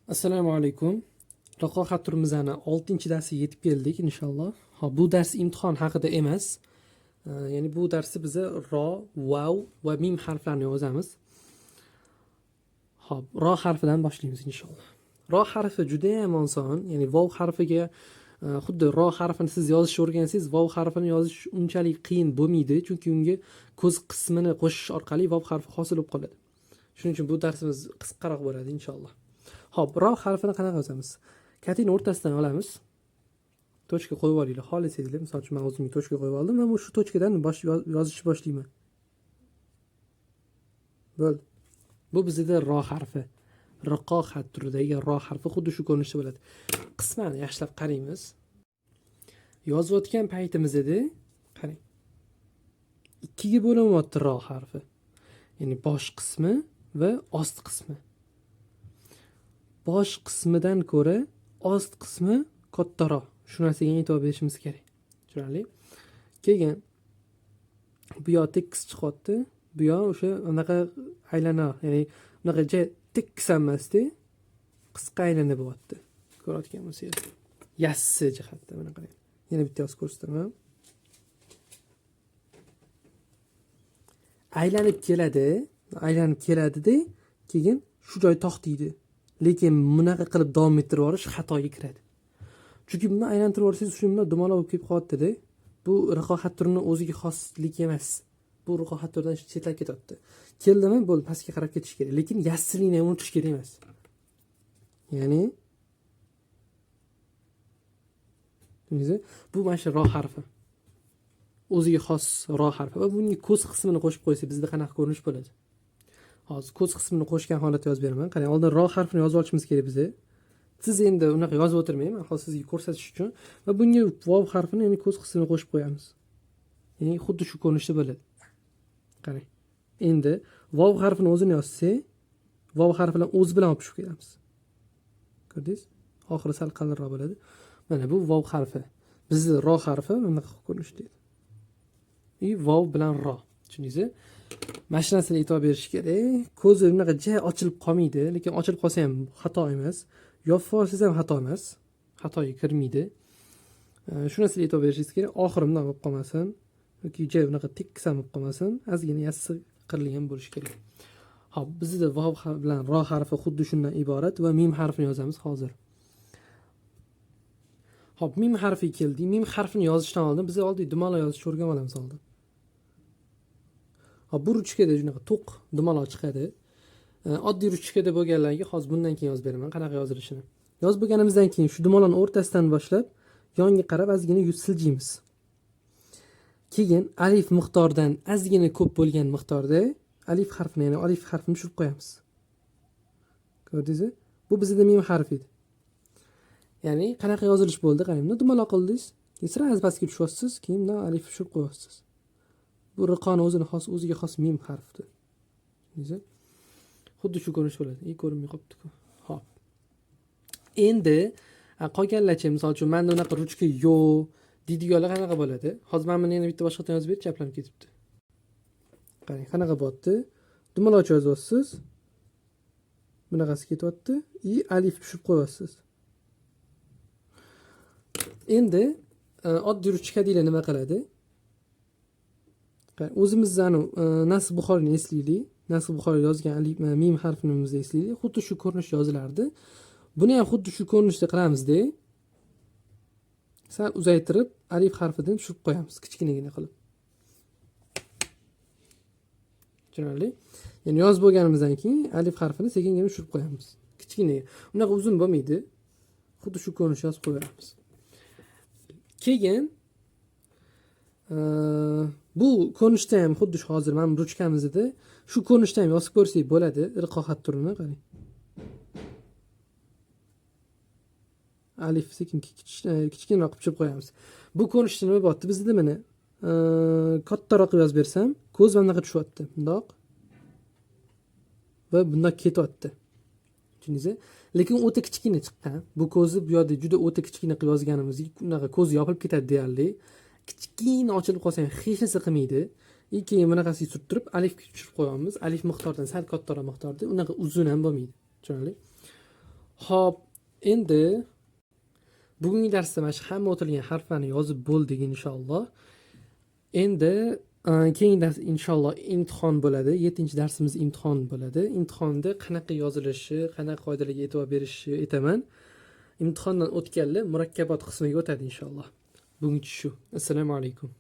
Assalomu alaykum. Raqoqat turimizni 6-darsiga yetib keldik inshaalloh. Bu dars imtihon haqida emas. Ya'ni bu darsda biz ro, vav va mim harflarini yozamiz. Xo'p, ro harfidan boshlaymiz inshaalloh. Ro harfi juda ham oson. Ya'ni vav harfiga xuddi ro harfini siz yozishni o'rgansangiz, vav harfini yozish unchalik qiyin bo'lmaydi, chunki unga ko'z qismini qo'shish orqali vav harfi hosil bo'lib qoladi. Shuning uchun bu darsimiz qisqaroq bo'ladi inshaalloh. Xo'p, ro harfini qanaqa yozamiz? Kating o'rtasidan olamiz. Tochka qo'yib olinglar. Xohlasangizlar, misol uchun men o'zimga tochka qo'yib oldim va shu tochkadan yozishni boshlayman. Bo'ldi. Bu bizda ro harfi. Riqo xat turidagi ro harfi xuddi shu ko'rinishda bo'ladi. Qismani yaxshilab qaraymiz. Yozayotgan paytimizda qarang. Ikkiga bo'linyapti ro harfi. Ya'ni bosh qismi va ost qismi. Bosh qismidan ko'ra ost qismi kattaroq. Shu narsaga e'tibor berishimiz kerak. Tushunarli? Keyin bu yoq tekis chiqyapti. Bu yoq o'sha unaqa aylana, ya'ni unaqa tekis emasdi. Qisqa aylana bo'lyapti. Ko'rayotgan bo'lsangiz. Yassi jihatda mana qarang. Yana bitta yozib ko'rsataman. Aylanib keladi-da, keyin shu joy to'xtaydi. Lekin bunaqa qilib davom ettirib yorish xatoga kiradi. Chunki buni aylantirib yorsangiz shunda dumaloq bo'lib kelib qolyapti-da. Bu riqoqat turining o'ziga xoslik emas. Bu riqoqat turidan chetlab ketyapti. Keldimi, bo'ldi, pastga qarab ketish kerak, lekin yassilikni ham unutish kerak emas. Ya'ni bu mana shu ro harfi. O'ziga xos ro harfi va bunga ko'z qismini qo'shib qo'ysak bizda qanaqa ko'rinish bo'ladi? Hozir ko'z qismini qo'shgan holatda yozib beraman. Qarang, oldin ro harfini yozib olishimiz kerak bizda. Siz endi unaqa yozib o'tirmayman, hozir sizga ko'rsatish uchun va bunga vav harfini, ya'ni ko'z qismini qo'shib qo'yamiz. Ya'ni xuddi shu ko'rinishda bo'ladi. Qarang. Endi vav harfini o'zini yozsak, vav harfi bilan o'z bilan olib tushib kelamiz. Ko'rdingiz? Oxiri sal qalinroq bo'ladi. Mana bu vav harfi. Bizda ro harfi bunaqa ko'rinishda edi. Vav bilan ro. Tushundingizmi? Mana shu narsaga e'tibor berish kerak. Ko'zi unaqa ochilib qolmaydi, lekin ochilib qolsa ham xato emas. Yopib olsangiz ham xato emas. Xatoga kirmaydi. Shu narsaga e'tibor berishingiz kerak. Oxirimdan bo'lib qolmasin yoki unaqa tekis ham bo'lib qolmasin. Ozgina yassi qirilgan bo'lishi kerak. Xo'p, bizda vav bilan ro harfi xuddi shundan iborat va mim harfini yozamiz hozir. Xo'p, mim harfi keldi. Mim harfini yozishdan oldin biz oldin dumaloq yozishni o'rganib olamiz oldin. Bu ruchkada shunaqa to'q dumaloq chiqadi. Oddiy ruchkada bo'lganlarga hozir bundan keyin yozib beraman, qanaqa yozilishini. Yozib bo'lganimizdan keyin shu dumaloqni o'rtasidan boshlab yonga qarab ozgina yuz siljiymiz. Keyin alif miqdoridan ozgina ko'p bo'lgan miqdorda alif harfini, ya'ni alif harfini tushirib qo'yamiz. Ko'rdingizmi? Bu bizda mim harfi edi. Ya'ni qanaqa yozilish bo'ldi? Qarang, buni dumaloq qildingiz. Keyin pastga tushyapsiz, keyin bundan alif tushirib qo'yasiz. Bu riqoni o'ziga xos mim harfidir. Tushundingizmi? Xuddi shu ko'rinish bo'ladi. Ko'rinmay qolibdi-ku. Xo'p. Endi qolganlarcha, misol uchun menda unaqa ruchka yo'q deydiganlar qanaqa bo'ladi? Hozir men buni yana bitta boshqadan yozib berib, chaplanib ketibdi. Qarang, qanaqa bo'lyapti? Dumaloq yozyapsiz. Bunaqasi ketyapti. Alif tushirib qo'yasiz. Endi oddiy ruchka deylar nima qiladi? O'zimizni Nasib Buxoriyni eslaylik. Nasib Buxoriy yozgan alif mim harfini eslaylik. Xuddi shu ko'rinish yozilardi. Buni ham xuddi shu ko'rinishda qilamiz-da. Sal uzaytirib alif harfidan tushirib qo'yamiz, kichkinagina qilib. Tushunarli? Ya'ni yozib bo'lganimizdan keyin alif harfini sekingina tushirib qo'yamiz. Kichkina. Unaqa uzun bo'lmaydi. Xuddi shu ko'rinishda yozib qo'yamiz. Keyin bu ko'rinishda ham xuddi shu hozir mana ruchkamizda shu ko'rinishda ham yozib ko'rsak bo'ladi. Riqoqat turini qarang. Alif sekin kichkinroq qilib tushirib qo'yamiz. Bu ko'rinishda nima bo'lyapti? Bizda mana kattaroq yozib bersam, ko'z mana bunaqa tushyapti. Bundoq va bundoq ketyapti. Tushundingizmi? Lekin o'ta kichkina chiqqan. Bu ko'zni bu yerda juda o'ta kichkina qilib yozganimizda unaqa ko'z yopilib ketadi deyarli. Kichkina ochilib qolsa ham hech narsa qilmaydi. Keyin bunaqasiga surttirib alifga tushirib qo'yamiz. Alif miqdoridan sal kattaroq miqdorda, unaqa uzun ham bo'lmaydi. Tushunarli? Hop, endi bugungi darsda mana shu hamma o'tilgan harflarni yozib bo'ldik inshaalloh. Endi keyingi dars inshaalloh imtihon bo'ladi. 7-darsimiz imtihon bo'ladi. Imtihonda qanaqa yozilishi, qanaqa qoidalarga e'tibor berishni aytaman. Imtihondan o'tganlar murakkabot qismiga o'tadi inshaalloh. Buguncha shu. Assalomu alaykum.